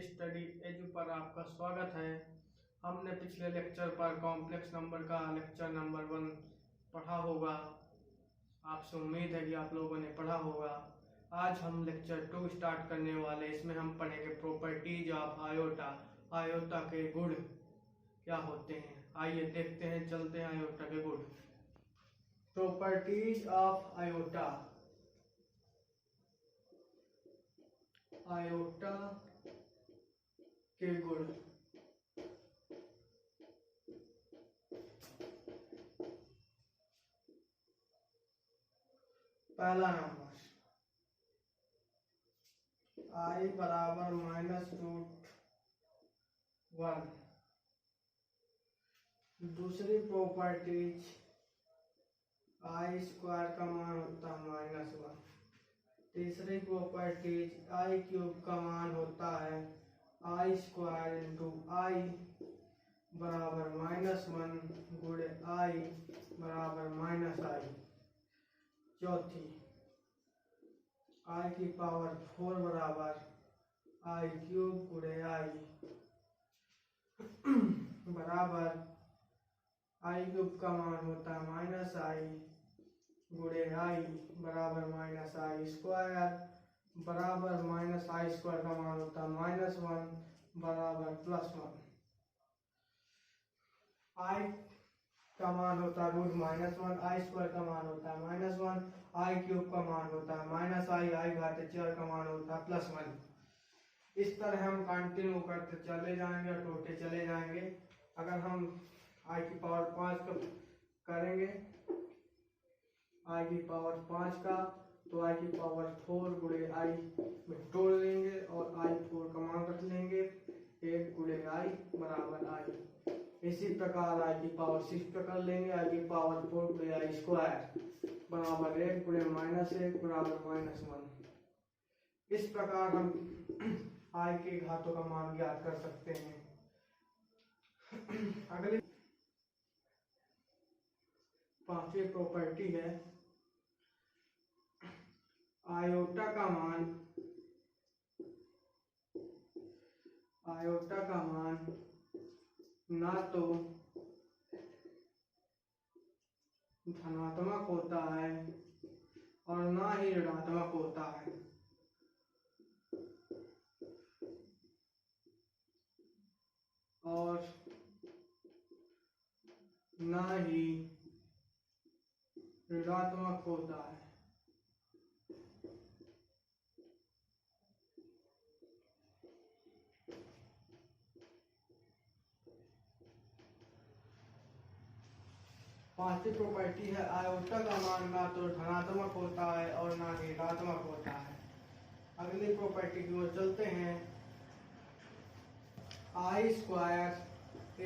Study edu पर आपका स्वागत है। हमने पिछले लेक्चर पर कॉम्प्लेक्स नंबर का लेक्चर नंबर 1 पढ़ा होगा। आपसे उम्मीद है कि आप लोगों ने पढ़ा होगा। आज हम लेक्चर 2 स्टार्ट करने वाले। इसमें हम पढ़ेंगे प्रॉपर्टीज ऑफ आयोटा। आयोटा के गुण क्या होते हैं, आइए देखते हैं, चलते हैं आयोटा के गुण। Properties of iota. आयोटा के गुण। पहला नंबर i बराबर -√1। दूसरी प्रॉपर्टीज i² का मान होता है -1। तीसरी प्रॉपर्टीज i³ का मान होता है i² × i बराबर -1 गुणे i बराबर -i। चौथी i⁴ बराबर i³ गुणे i बराबर i³ का मान होता है -i गुणे i बराबर -i² बराबर -i² का मान होता है -1 बराबर +1। i का मान होता है √-1, i² का मान होता है -1, i³ का मान होता है -i का मान होता है +1। इस तरह हम कंटिन्यू करते चले जाएंगे और टोटे चले जाएंगे। अगर हम i⁵ करेंगे i⁵ का, तो i⁴ गुणे i में तोड़ लेंगे और i⁴ का मान रख लेंगे 1 गुणे i बराबर i। इसी प्रकार i⁵ का कर लेंगे, i⁴ गुणे i² बराबर 1 गुणे -1 बराबर -1। इस प्रकार हम i के घातों का मान ज्ञात कर सकते हैं। अगली पांचवी प्रॉपर्टी है आयोटा का मान ना तो धनात्मक होता है और ना ही ऋणात्मक होता है। और ना ही ऋणात्मक होता है। पांचवी प्रॉपर्टी है आयोटा का मान ना तो धनात्मक होता है और ना ही ऋणात्मक होता है। अगली प्रॉपर्टी की ओर चलते हैं। i²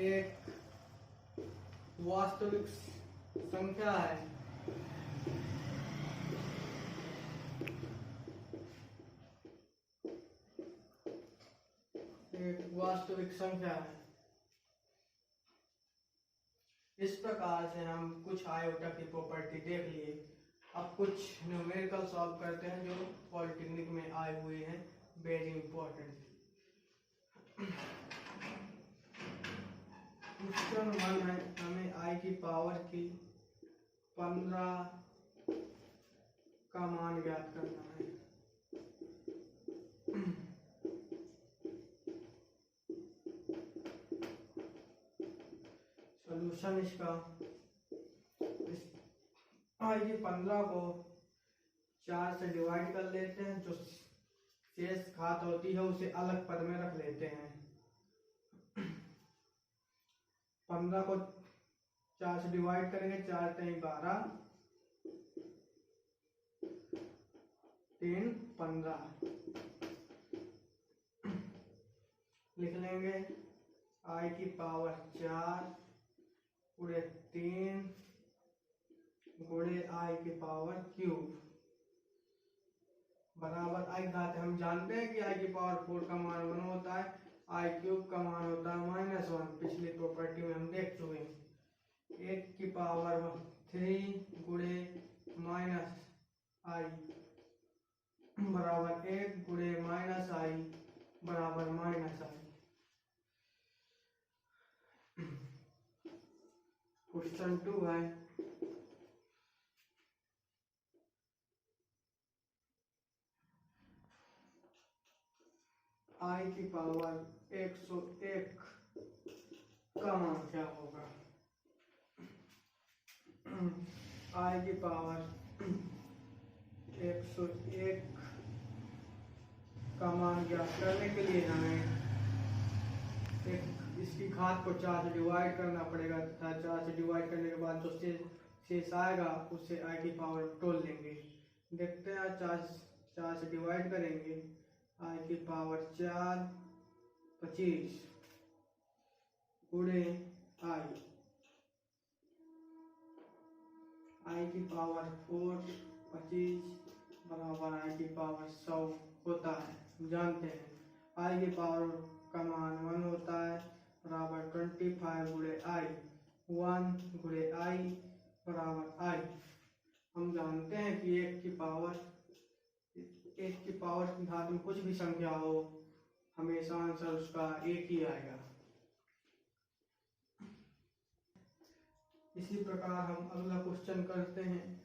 एक वास्तविक संख्या है। एक वास्तविक संख्या है। इस प्रकार से हम कुछ आयोटा की प्रॉपर्टी देख लिए। अब कुछ न्यूमेरिकल सॉल्व करते हैं जो पॉलिटेक्निक में आए हुए हैं, वेरी इंपॉर्टेंट। क्वेश्चन 1 है, हमें i⁵ 15 का मान ज्ञात करना है। सॉल्यूशन इसका, i⁵ को 4 से डिवाइड कर लेते हैं। जो शेष घात होती है उसे अलग पद में रख लेते हैं। 15 को 4 से डिवाइड करेंगे, 4 × 12 3 15 लिख लेंगे। i⁴ गुणे 3 गुणे i⁵³ बराबर i घात। हम जानते हैं कि i⁴ का मान 1 होता है, i³ का मान होता है -1। पिछली प्रॉपर्टी में हम देख चुके हैं। 1⁵ गुणे -i बराबर 1 गुणे -i बराबर माइनस आई। क्वेश्चन 2 है, आई की पावर 101 का मान क्या होगा। आई की पावर 101 का मान ज्ञात करने के लिए हमें इसकी घात को 4 से डिवाइड करना पड़ेगा तथा 4 से डिवाइड करने के बाद जो शेष आएगा उससे आई की पावर तोल लेंगे। देखते हैं, 4 से डिवाइड करेंगे, आई की पावर 4 25 गुणे आई की पावर 4 25 बराबर आई की पावर 100 होता है। हम जानते हैं आई की पावर का मान 1 होता है बराबर 25 गुणे आई, 1 गुणे आई बराबर आई। हम जानते हैं कि एक की पावर की घात में कुछ भी संख्या हो हमेशा आंसर उसका एक ही आएगा। इसी प्रकार हम अगला क्वेश्चन करते हैं।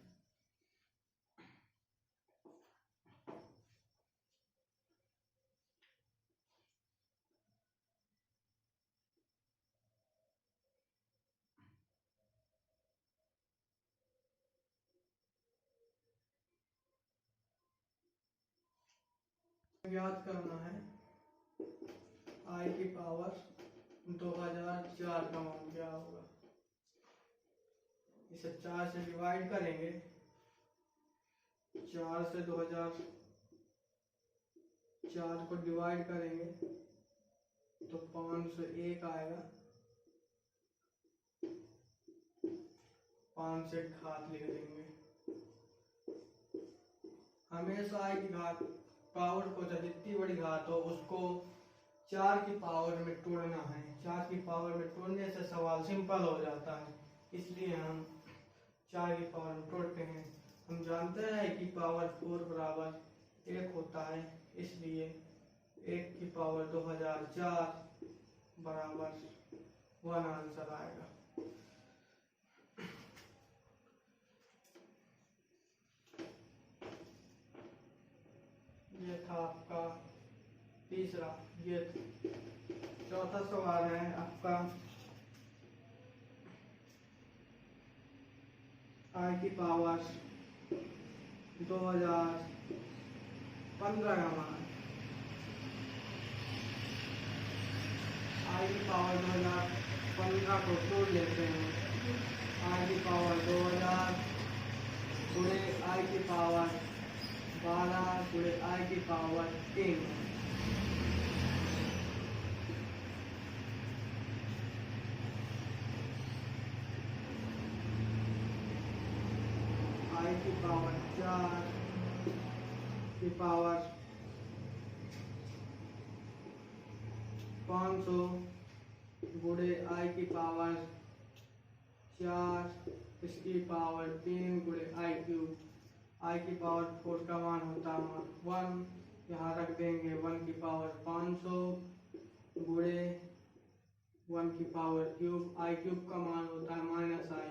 याद करना है आई की पावर 2004 का मान क्या होगा। इसे 4 से डिवाइड करेंगे, 4 से 2004 को डिवाइड करेंगे तो 501 आएगा। 5 से घात लिख देंगे। हमेशा आई की घात पावर को जितनी बड़ी घात हो उसको 4 की पावर में तोड़ना है। 4 की पावर में तोड़ने से सवाल सिंपल हो जाता है, इसलिए हम 4 की पावर में तोड़ते हैं। हम जानते हैं कि पावर 4 बराबर 1 होता है, इसलिए 1 की पावर 2004 बराबर 1 आंसर आएगा। ये था आपका तीसरा। ये चौथा सवाल है आपका आई की पावर 2015 का मान। आई की पावर 2015 को तोड़ लेते हैं। आई की पावर 2000 गुणे आई की पावर 12 गुणे आई की पावर 3। आई की पावर 4 की पावर 500 गुणे आई की पावर 4 इसकी पावर 3 गुणे आई क्यूब। आई की पावर 4 का मान होता है 1, यहाँ रख देंगे 1 की पावर 500 गुणे 1 की पावर क्यूब। आई क्यूब का मान होता है माइनस आई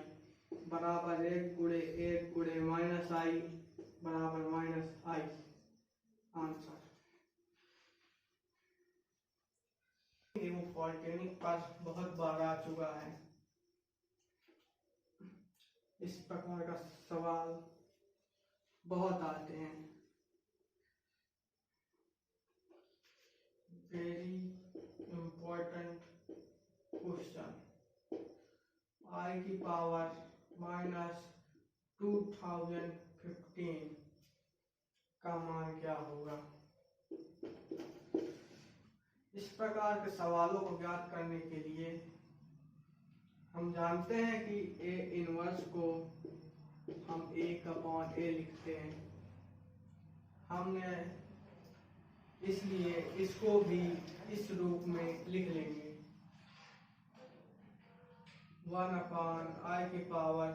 बराबर 1 गुणे माइनस आई बराबर माइनस आई। आंसर पॉलिटेक्निक पर बहुत बार आ चुका है। इस प्रकार का सवाल बहुत आते हैं। Very important question. आई की पावर -2015 का मान क्या होगा। इस प्रकार के सवालों को ज्ञात करने के लिए हम जानते हैं कि ए इनवर्स को हम A/A लिखते हैं। हमने इसलिए इसको भी इस रूप में लिख लेंगे 1/i की पावर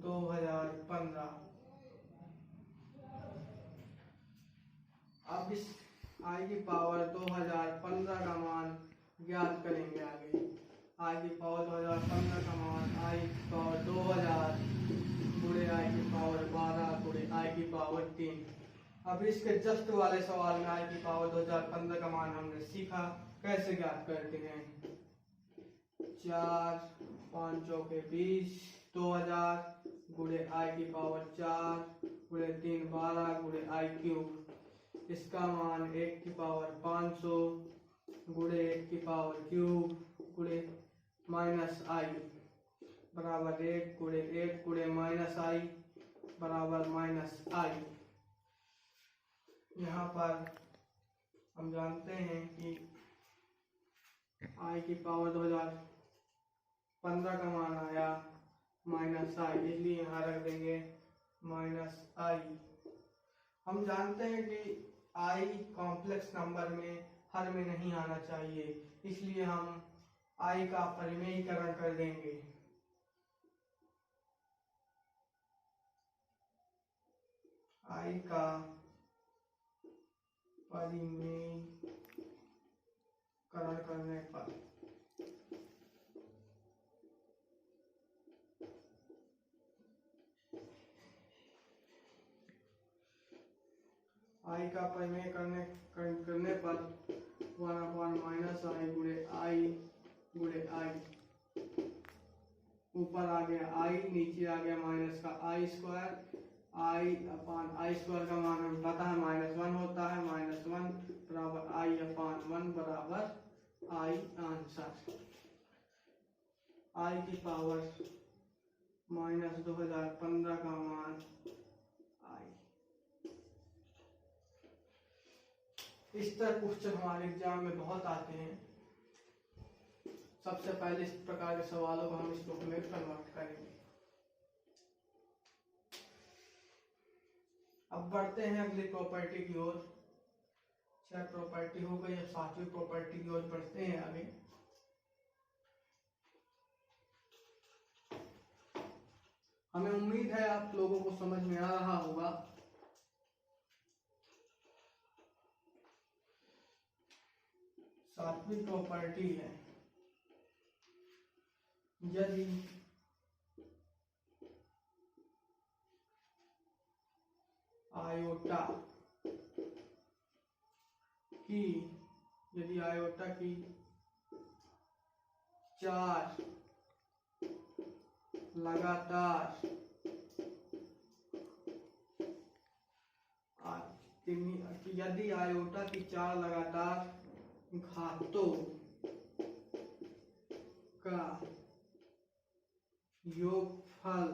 2015। अब आई की पावर 2015 का मान ज्ञात करेंगे। आगे आई की पावर 2015 का मान आई की पावर 2000 गुणे आई की पावर 12 गुणे आई की पावर 3। अब इसके जस्ट वाले सवाल में आई की पावर 2015 का मान हमने सीखा कैसे ज्ञात करते हैं। 4 5 चौके 20 2000 गुणे आई की पावर 4 गुणे 3 12 गुणे आई क्यूब। इसका मान 1 की पावर 500 गुणे 1 की पावर क्यूब गुणे माइनस आई बराबर 1 गुणे 1 गुणे माइनस आई बराबर माइनस आई। यहाँ पर हम जानते हैं कि आई की पावर 2015 का मान आया माइनस आई, इसलिए यहाँ रख देंगे माइनस आई। हम जानते हैं कि आई कॉम्प्लेक्स नंबर में हर में नहीं आना चाहिए, इसलिए हम आई का परिमेयीकरण कर देंगे। आई का परिमेयीकरण करने पर आई का परिमेय करने पर 1 माइनस आई गुणे आई। ऊपर आ गया आई, नीचे आ गया माइनस का आई स्क्वायर। आई अपान आई स्क्वायर का मान हमें पता है -1 होता है। -1 बराबर आई अपान 1 बराबर आई। आंसर आई की पावर -2015 का मान आई। इस तरह क्वेश्चन हमारे एग्जाम में बहुत आते हैं। सबसे पहले इस प्रकार के सवालों को हम इस बुक में कन्वर्ट करेंगे। अब बढ़ते हैं अगली प्रॉपर्टी की ओर। 6 प्रॉपर्टी हो गई, अब 7वीं प्रॉपर्टी की ओर बढ़ते हैं आगे। हमें उम्मीद है आप लोगों को समझ में आ रहा होगा। सातवीं प्रॉपर्टी है, यदि आयोटा की 4 लगातार यदि आयोटा की 4 लगातार घातों का योगफल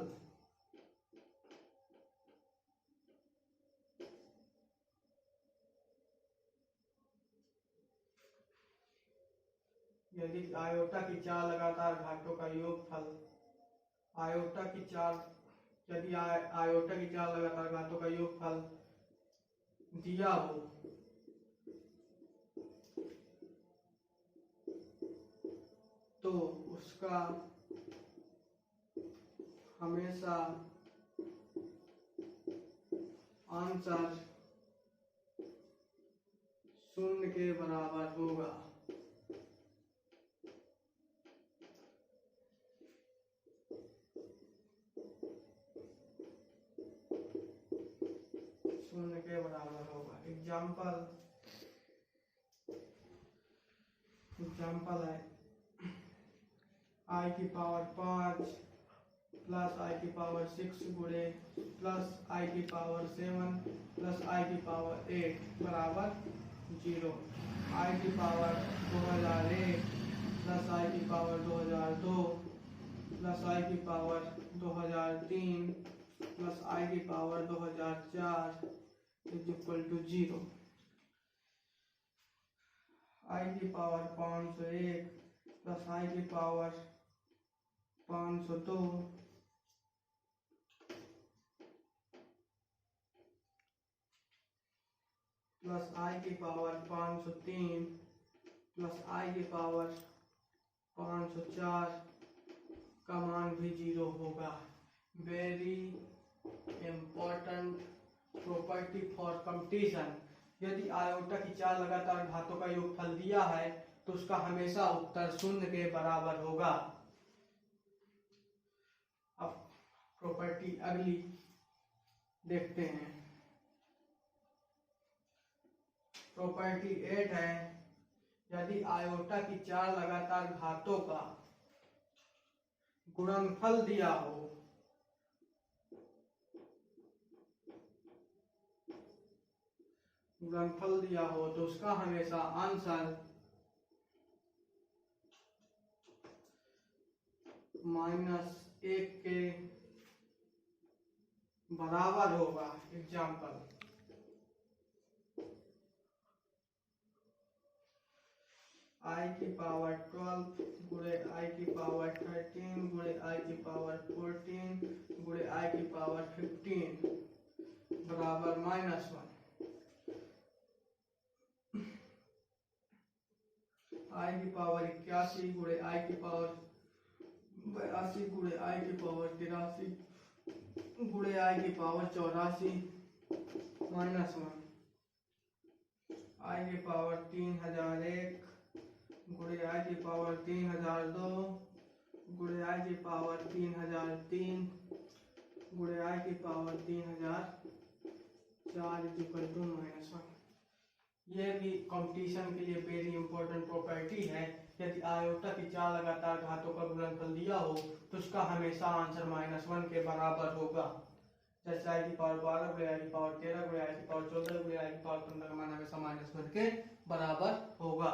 यदि आयोटा की 4 लगातार घातों का योगफल आयोटा की 4 लगातार घातों का योगफल दिया हो तो उसका हमेशा आंसर 0 के बराबर होगा। एग्जाम्पल है आई की पावर 5 प्लस आई की पावर 6 गुणे प्लस आई की पावर 7 प्लस आई की पावर 8 बराबर 0। आई की पावर 2001 प्लस आई की पावर 2002 प्लस आई की पावर 2003 प्लस आई की पावर 2004 इज इक्वल टू 0। आई की पावर 501 प्लस आई की पावर 502 प्लस आई की पावर 503 प्लस आई की पावर 504 का मान भी 0 होगा। Very important property for competition. यदि आयोटा की 4 लगातार घातों का योगफल दिया है तो उसका हमेशा उत्तर 0 के बराबर होगा। अब प्रॉपर्टी अगली देखते हैं। प्रॉपर्टी 8 है, यदि आयोटा की 4 लगातार घातों का गुणनफल दिया हो तो उसका हमेशा आंसर -1 के बराबर होगा। एग्जाम्पल, i की पावर 12 गुणे i की पावर 13 गुणे i की पावर 14 गुणे i की पावर 15 बराबर -1। i की पावर 81 गुणे i की पावर 82 गुणे i की पावर 83 गुणे i की पावर 84 -1। i की पावर 3001 गुणे i की पावर 3002 गुणे i की पावर 3003 गुणे i की पावर 3004 -1। ये भी कंपटीशन के लिए वेरी इंपॉर्टेंट प्रॉपर्टी है। यदि आयोटा की 4 लगातार घातों का गुणनफल दिया हो तो उसका हमेशा आंसर -1 के बराबर होगा। जैसे i की पावर 12 गुणे i की पावर 13 गुणे i की पावर 14 गुणे i की पावर 15 का मान हमेशा -1 के बराबर होगा।